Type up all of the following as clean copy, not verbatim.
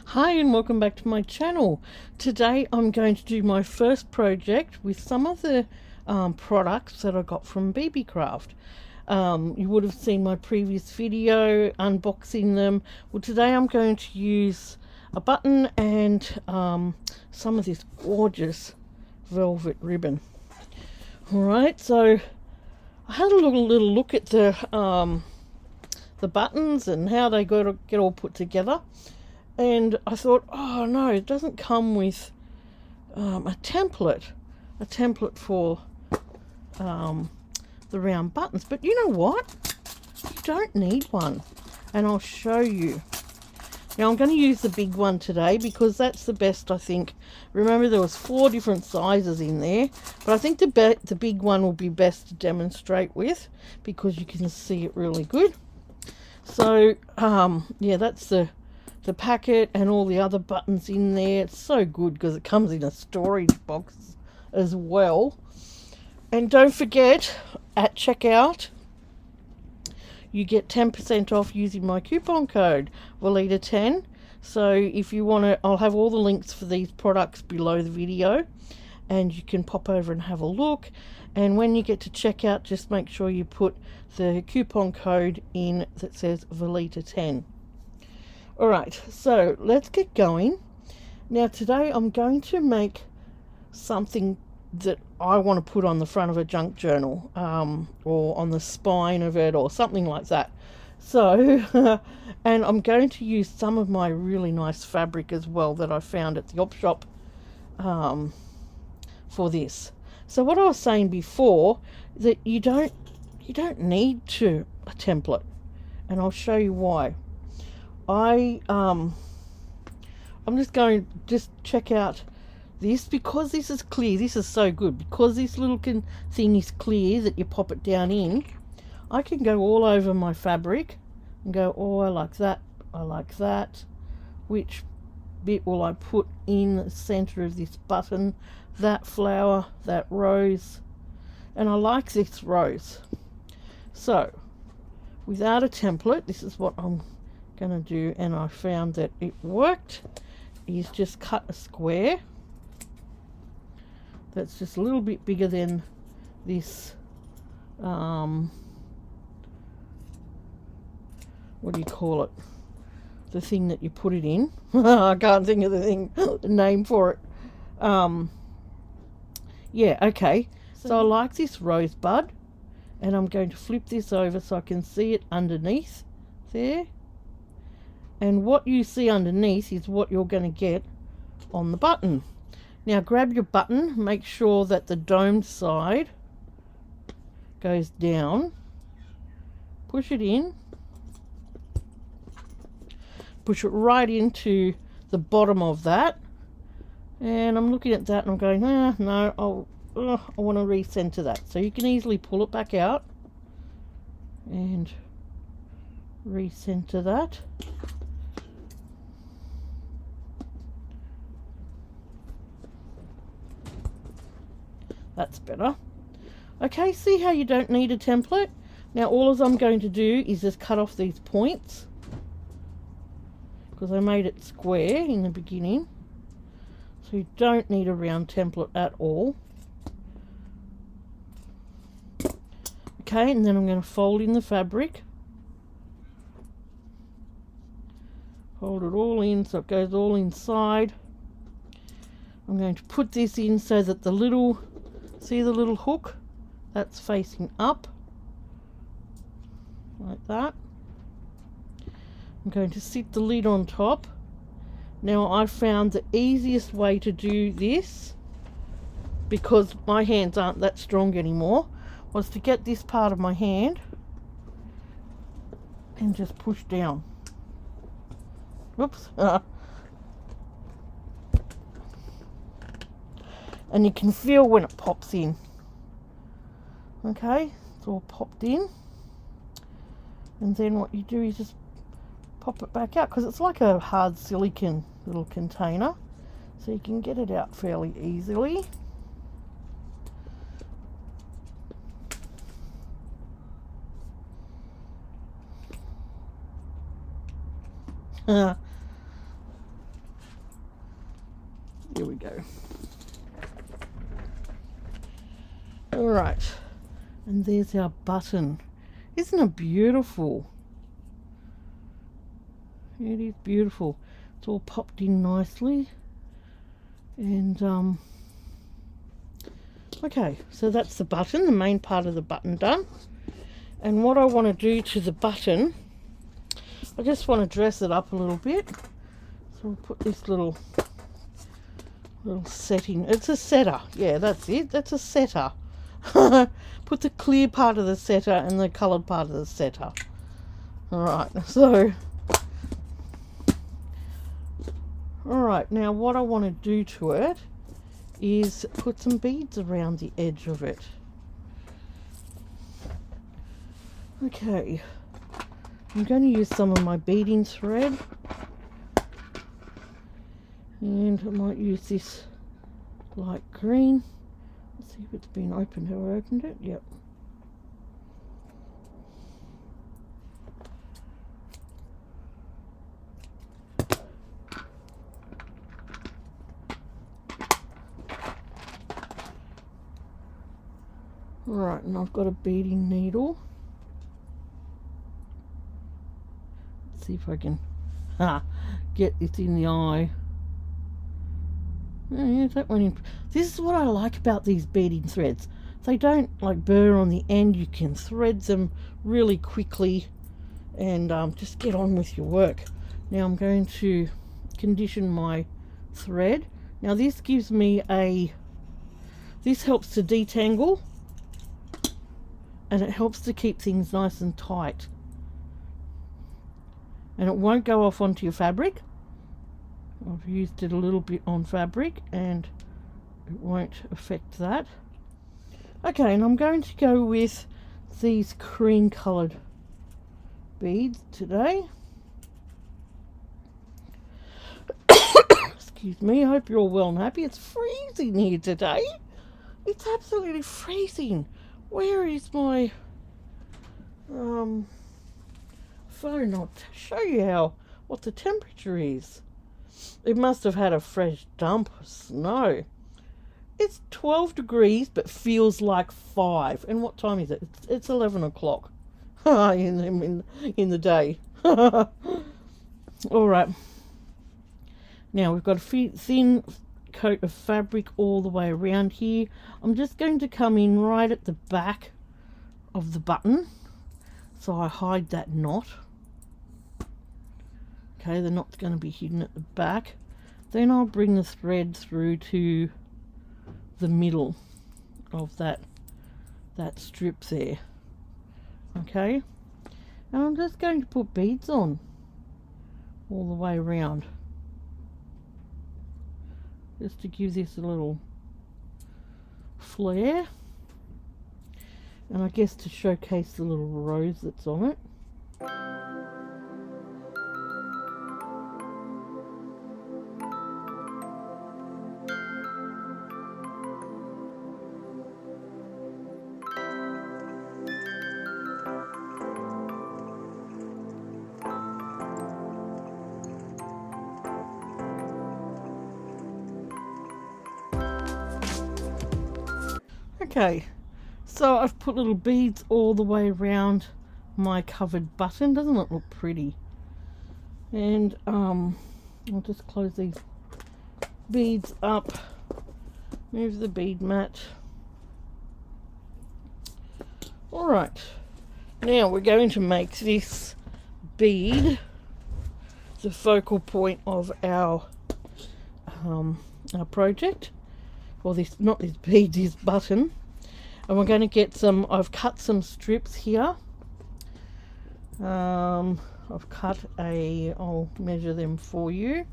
Hi and welcome back to my channel. Today I'm going to do my first project with some of the products that I got from Beebeecraft. You would have seen my previous video unboxing them. Well, today I'm going to use a button and some of this gorgeous velvet ribbon. Alright, so I had a little look at the buttons and how they get all put together. And I thought, oh no, it doesn't come with a template for the round buttons. But you know what? You don't need one. And I'll show you. Now I'm going to use the big one today because that's the best, I think. Remember, there was 4 different sizes in there. But I think the big one will be best to demonstrate with because you can see it really good. So, yeah, that's the packet and all the other buttons in there. It's so good because it comes in a storage box as well. And don't forget, at checkout you get 10% off using my coupon code Velvet10. So if you want to, I'll have all the links for these products below the video and you can pop over and have a look. And when you get to checkout, just make sure you put the coupon code in that says Velvet10. Alright, so let's get going. Now today I'm going to make something that I want to put on the front of a junk journal, or on the spine of it or something like that. So, and I'm going to use some of my really nice fabric as well that I found at the op shop for this. So what I was saying before, that you don't need a template, and I'll show you why. I'm just going to check out this because this is clear. This is so good because this little thing is clear that you pop it down in. I can go all over my fabric and go, oh, I like that. Which bit will I put in the center of this button? That flower, that rose, and I like this rose. So without a template, this is what I'm going to do, and I found that it worked, is just cut a square that's just a little bit bigger than this what do you call it, the thing that you put it in. I can't think of the name for it. Yeah, okay, so I like this rosebud, and I'm going to flip this over so I can see it underneath there. And what you see underneath is what you're going to get on the button. Now grab your button, make sure that the domed side goes down, push it in, push it right into the bottom of that. And I'm looking at that and I'm going, no, I want to recenter that. So you can easily pull it back out and recenter that. That's better. Okay, see how you don't need a template? Now all I'm going to do is just cut off these points because I made it square in the beginning. So you don't need a round template at all. Okay, and then I'm going to fold in the fabric. Fold it all in so it goes all inside. I'm going to put this in so that the little, see the little hook? That's facing up, like that. I'm going to sit the lid on top. Now I found the easiest way to do this, because my hands aren't that strong anymore, was to get this part of my hand and just push down. Whoops. And you can feel when it pops in. Okay, it's all popped in, and then what you do is just pop it back out because it's like a hard silicone little container, so you can get it out fairly easily. Alright, and there's our button. Isn't it beautiful? It is beautiful. It's all popped in nicely. And okay, so that's the button, the main part of the button done. And what I want to do to the button, I just want to dress it up a little bit. So I'll put this little setting. It's a setter. Yeah, that's it. That's a setter. Put the clear part of the setter and the coloured part of the setter. Alright, so alright, now what I want to do to it is put some beads around the edge of it. Okay, I'm going to use some of my beading thread, and I might use this light green. Let's see if it's been opened. Have I opened it? Yep. Right, and I've got a beading needle. Let's see if I can get this in the eye. Yeah, that went in. This is what I like about these beading threads. They don't like burr on the end. You can thread them really quickly and just get on with your work. Now I'm going to condition my thread. Now this gives me this helps to detangle, and it helps to keep things nice and tight. And it won't go off onto your fabric. I've used it a little bit on fabric and it won't affect that. Okay, and I'm going to go with these cream coloured beads today. Excuse me, I hope you're all well and happy. It's freezing here today. It's absolutely freezing. Where is my phone? I'll show you what the temperature is. It must have had a fresh dump of snow. It's 12 degrees but feels like 5. And what time is it? It's 11 o'clock in the day. Alright. Now we've got a thin coat of fabric all the way around here. I'm just going to come in right at the back of the button so I hide that knot. Okay, the knot's going to be hidden at the back. Then I'll bring the thread through to the middle of that strip there. Okay, and I'm just going to put beads on all the way around, just to give this a little flare, and I guess to showcase the little rose that's on it. Okay, so I've put little beads all the way around my covered button. Doesn't it look pretty? And I'll just close these beads up, move the bead mat. Alright, now we're going to make this bead the focal point of our project. Well, not this bead, this button. And we're going to get some, I've cut some strips here. I'll measure them for you.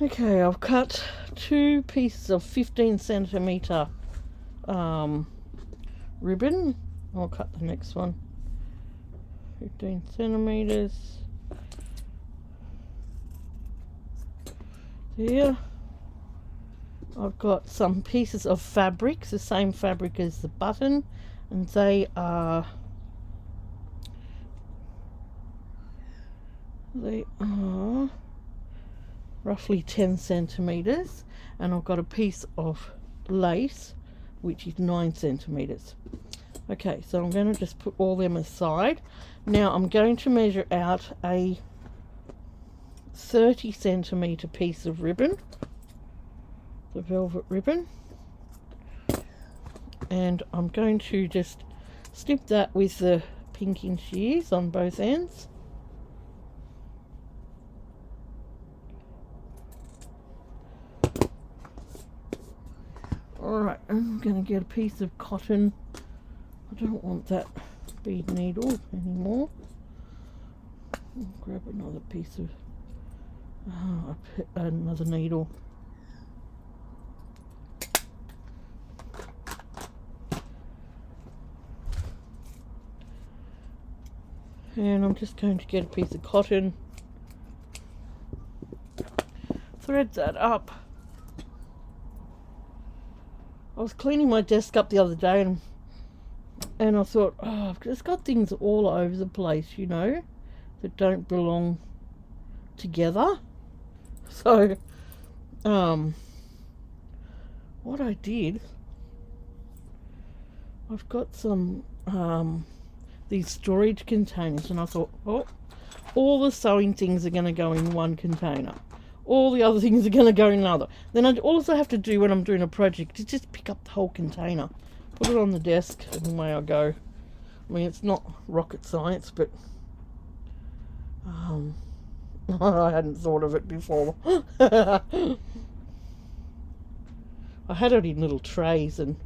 Okay, I've cut 2 pieces of 15 centimeter ribbon. I'll cut the next one. 15 centimeters. There. I've got some pieces of fabric, the same fabric as the button, and they are roughly 10 centimeters, and I've got a piece of lace which is 9 centimeters. Okay, so I'm going to just put all them aside. Now I'm going to measure out a 30 centimeter piece of ribbon, the velvet ribbon, and I'm going to just snip that with the pinking shears on both ends. Alright, I'm going to get a piece of cotton. I don't want that bead needle anymore. I'll grab another piece of another needle. And I'm just going to get a piece of cotton, thread that up. I was cleaning my desk up the other day and I thought, oh, I've just got things all over the place, you know, that don't belong together. So, what I did, I've got some, these storage containers, and I thought, oh, all the sewing things are going to go in one container. All the other things are going to go in another. Then I also have to do when I'm doing a project is just pick up the whole container, put it on the desk, and away I go. I mean, it's not rocket science, but I hadn't thought of it before. I had it in little trays, and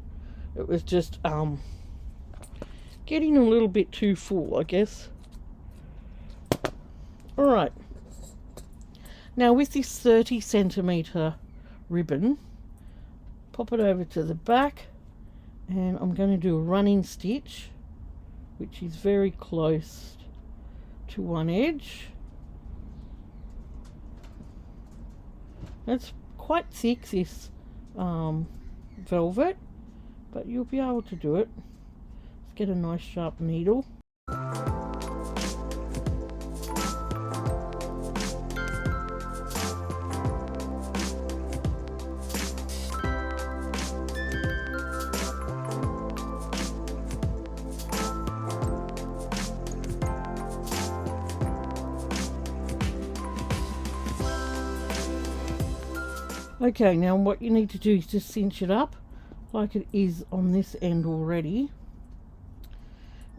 it was just getting a little bit too full, I guess. Alright. Now with this 30 centimeter ribbon, pop it over to the back, and I'm going to do a running stitch, which is very close to one edge. It's quite thick, this velvet, but you'll be able to do it. Let's get a nice sharp needle. Okay, now what you need to do is just cinch it up like it is on this end already,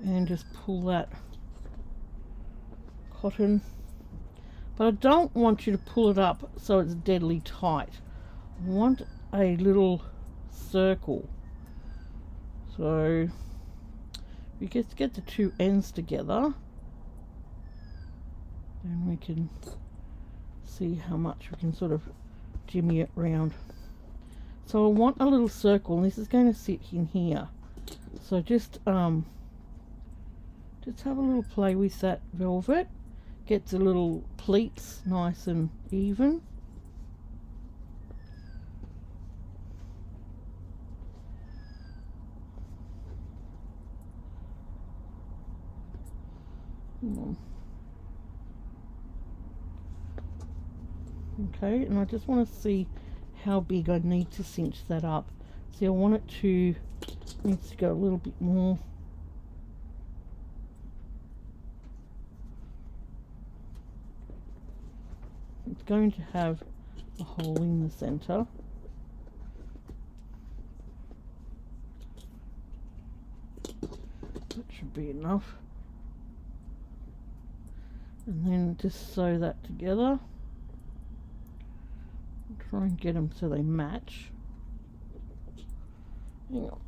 and just pull that cotton, but I don't want you to pull it up so it's deadly tight. I want a little circle, so we just get the two ends together, then we can see how much we can sort of jimmy it round. So I want a little circle, and this is going to sit in here. So just have a little play with that velvet. Get the little pleats nice and even. Okay, and I just want to see how big I need to cinch that up. See, I want it to, needs to go a little bit more. It's going to have a hole in the center. That should be enough. And then just sew that together. Try and get them so they match. Hang on.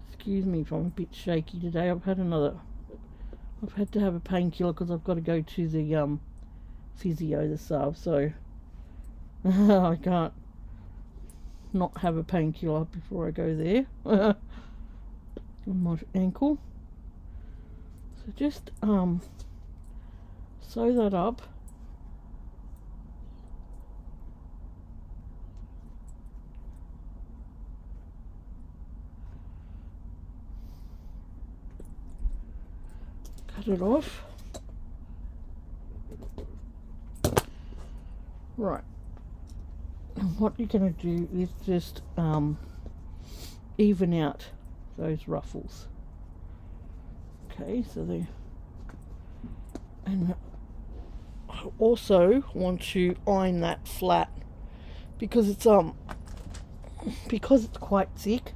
Excuse me if I'm a bit shaky today. I've had to have a painkiller because I've got to go to the physio this afternoon, so I can't not have a painkiller before I go there. On my ankle. So just sew that up. cut it off. Right, and what you're going to do is just even out those ruffles. Okay, so they, and I also want to iron that flat because it's quite thick.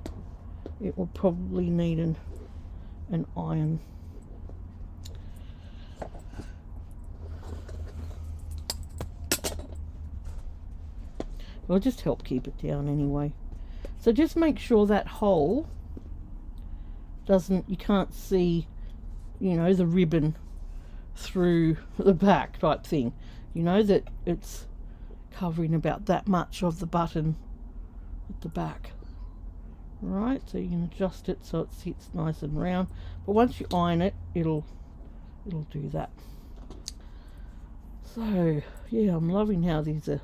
It will probably need an iron. It'll just help keep it down anyway. So just make sure that hole doesn't, you can't see, you know, the ribbon through the back type thing. You know, that it's covering about that much of the button at the back. Right, so you can adjust it so it sits nice and round. But once you iron it, it'll do that. So yeah, I'm loving how these are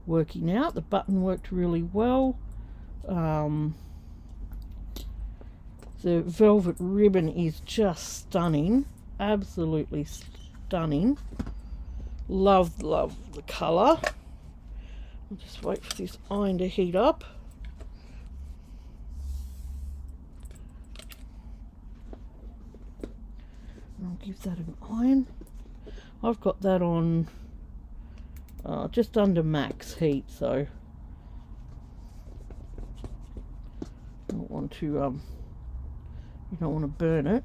working out. The button worked really well. The velvet ribbon is just stunning, absolutely stunning. Love the colour. I'll just wait for this iron to heat up. I'll give that an iron. I've got that on just under max heat, so I don't want to you don't want to burn it.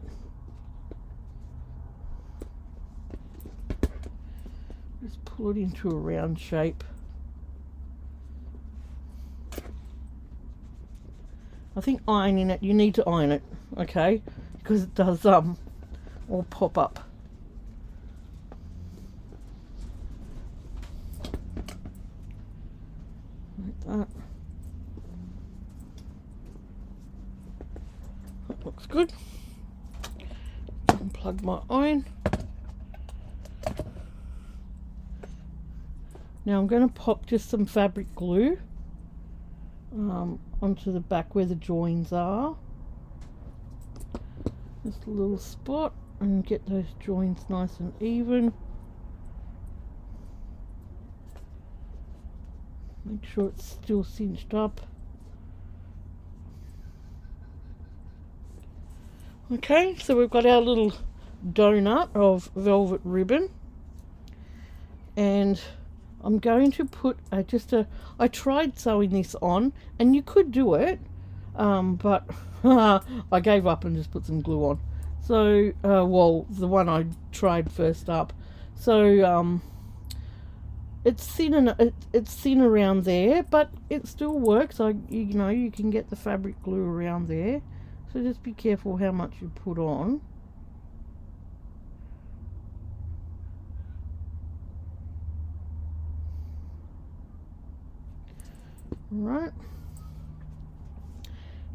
Just pull it into a round shape. I think ironing it, you need to iron it, okay, because it does all pop up. Like that. That looks good. Unplug my iron. Now I'm going to pop just some fabric glue onto the back where the joins are. Just a little spot, and get those joints nice and even. Make sure it's still cinched up. Okay, so we've got our little donut of velvet ribbon, and I'm going to put I tried sewing this on, and you could do it, but I gave up and just put some glue on. So, well, the one I tried first up. So, it's thin around there, but it still works. You know, you can get the fabric glue around there. So just be careful how much you put on. Right.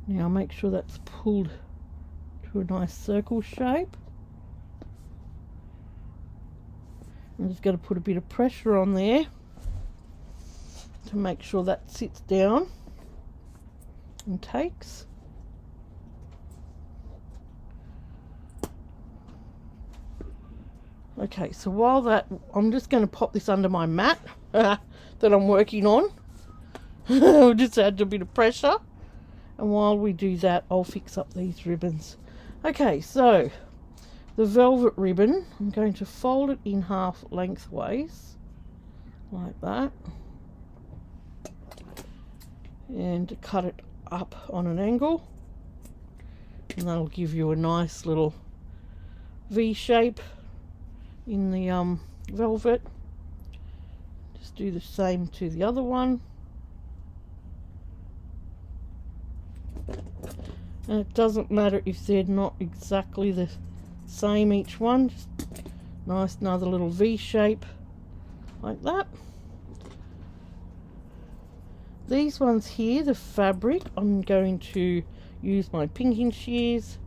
Now make sure that's pulled to a nice circle shape. I'm just going to put a bit of pressure on there to make sure that sits down and takes. Okay, so while that, I'm just going to pop this under my mat that I'm working on. I'll just add a bit of pressure, and while we do that, I'll fix up these ribbons. Okay, so the velvet ribbon, I'm going to fold it in half lengthways, like that, and cut it up on an angle, and that'll give you a nice little V shape in the velvet. Just do the same to the other one. And it doesn't matter if they're not exactly the same each one. Just nice, another little V shape like that. These ones here, the fabric, I'm going to use my pinking shears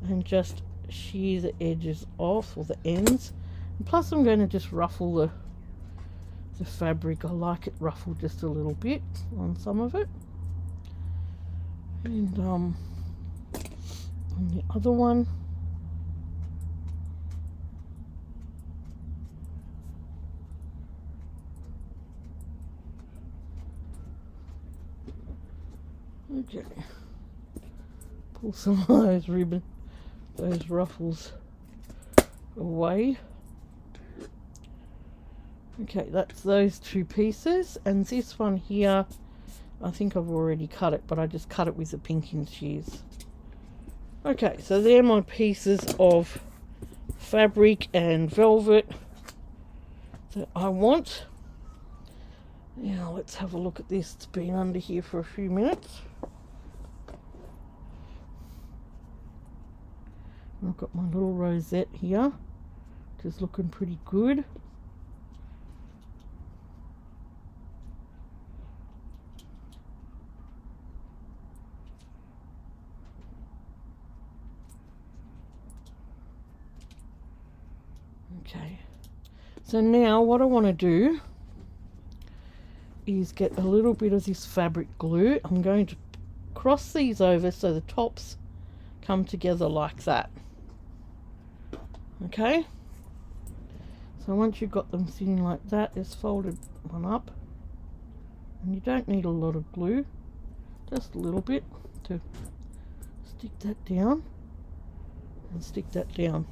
and just shear the edges off, or the ends. And plus I'm going to just ruffle the fabric. I like it ruffled just a little bit on some of it. And on the other one, Okay. Pull some of those those ruffles away. Okay, that's those two pieces, and this one here, I think I've already cut it, but I just cut it with the pinking shears. Okay, so they're my pieces of fabric and velvet that I want. Now let's have a look at this. It's been under here for a few minutes. I've got my little rosette here, which is looking pretty good. Okay, so now what I want to do is get a little bit of this fabric glue. I'm going to cross these over so the tops come together like that. Okay, so once you've got them sitting like that, just fold one up, and you don't need a lot of glue, just a little bit to stick that down and stick that down.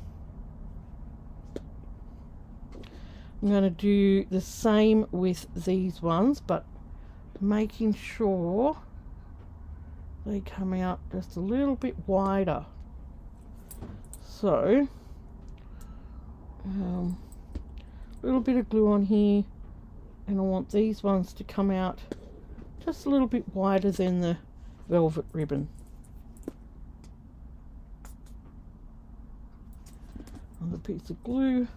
I'm going to do the same with these ones, but making sure they come out just a little bit wider. So, a little bit of glue on here, and I want these ones to come out just a little bit wider than the velvet ribbon. Another piece of glue.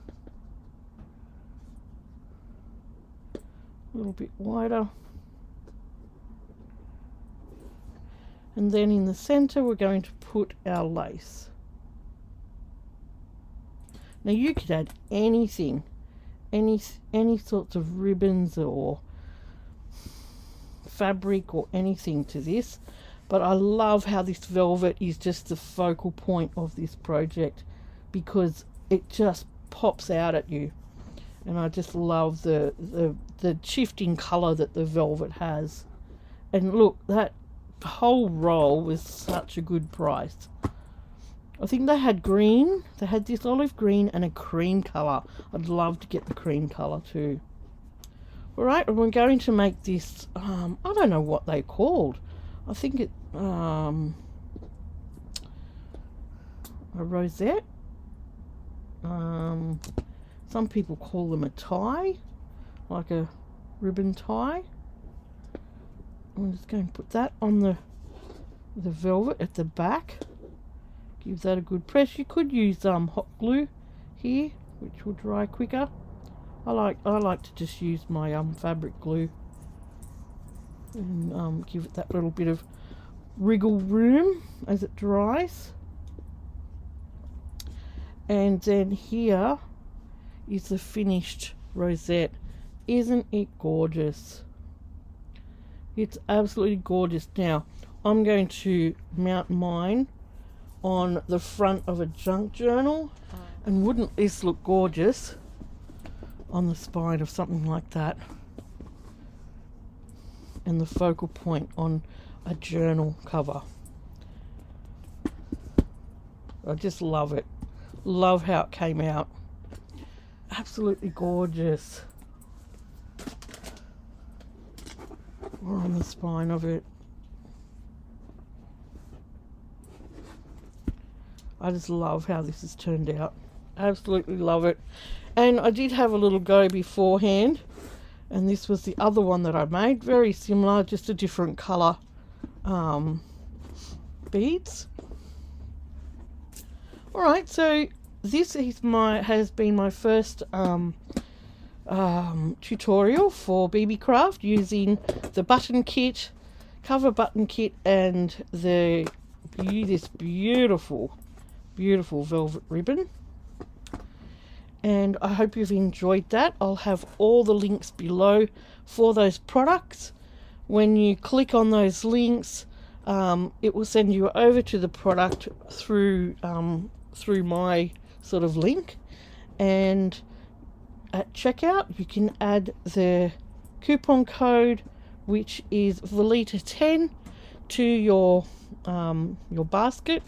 A little bit wider, and then in the center we're going to put our lace. Now you could add anything, any sorts of ribbons or fabric or anything to this, but I love how this velvet is just the focal point of this project because it just pops out at you. And I just love the shifting colour that the velvet has. And look, that whole roll was such a good price. I think they had green. They had this olive green and a cream colour. I'd love to get the cream colour too. Alright, and we're going to make this, I don't know what they're called. I think it, a rosette. Some people call them a tie, like a ribbon tie. I'm just going to put that on the velvet at the back. Give that a good press. You could use hot glue here, which will dry quicker. I like to just use my fabric glue and give it that little bit of wriggle room as it dries. And then here is the finished rosette. Isn't it gorgeous? It's absolutely gorgeous. Now I'm going to mount mine on the front of a junk journal, and wouldn't this look gorgeous on the spine of something like that, and the focal point on a journal cover. I just love it. Love how it came out. Absolutely gorgeous. Or on the spine of it. I just love how this has turned out. Absolutely love it. And I did have a little go beforehand, and this was the other one that I made. Very similar, just a different colour beads. Alright, so this is has been my first tutorial for Beebeecraft using the button kit, cover button kit, and this beautiful velvet ribbon. And I hope you've enjoyed that. I'll have all the links below for those products. When you click on those links, it will send you over to the product through my sort of link, and at checkout you can add the coupon code, which is Velita10, to your basket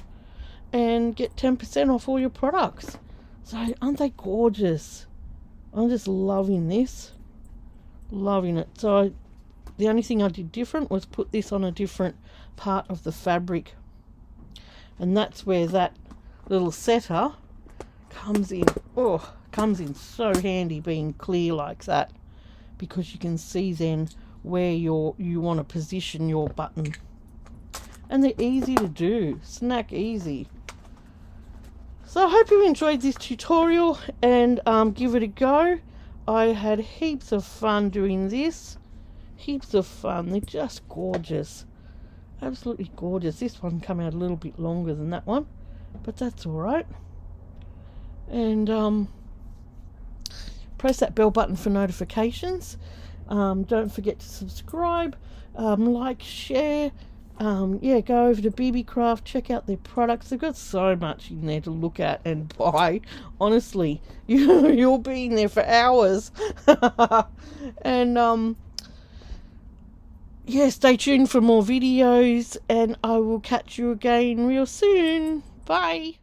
and get 10% off all your products. So aren't they gorgeous? I'm just loving this. Loving it. So the only thing I did different was put this on a different part of the fabric. And that's where that little setter comes in. Oh, comes in so handy being clear like that, because you can see then where you want to position your button. And they're easy to do. Snack easy. So I hope you enjoyed this tutorial, and give it a go. I had heaps of fun doing this. Heaps of fun. They're just gorgeous. Absolutely gorgeous. This one came out a little bit longer than that one, but that's alright. And press that bell button for notifications. Don't forget to subscribe, like, share. Yeah, go over to Beebeecraft, check out their products. They've got so much in there to look at and buy. Honestly, you'll be in there for hours. And yeah, stay tuned for more videos, and I will catch you again real soon. Bye.